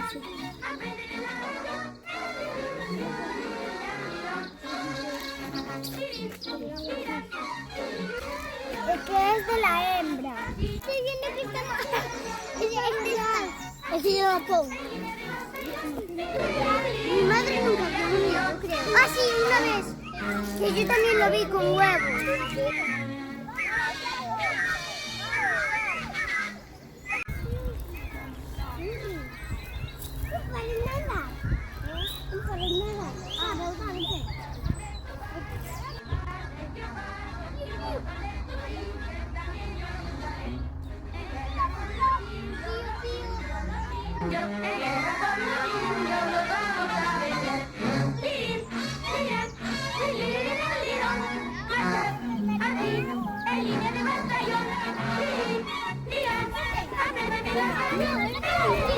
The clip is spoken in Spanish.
Es que es de la hembra. Estoy viendo que está mal. Es de la pongo. Mi madre nunca comió, yo creo. Ah, sí, una vez. Que yo también lo vi con huevos. No vale nada. No vale nada. Ah, no vale. No,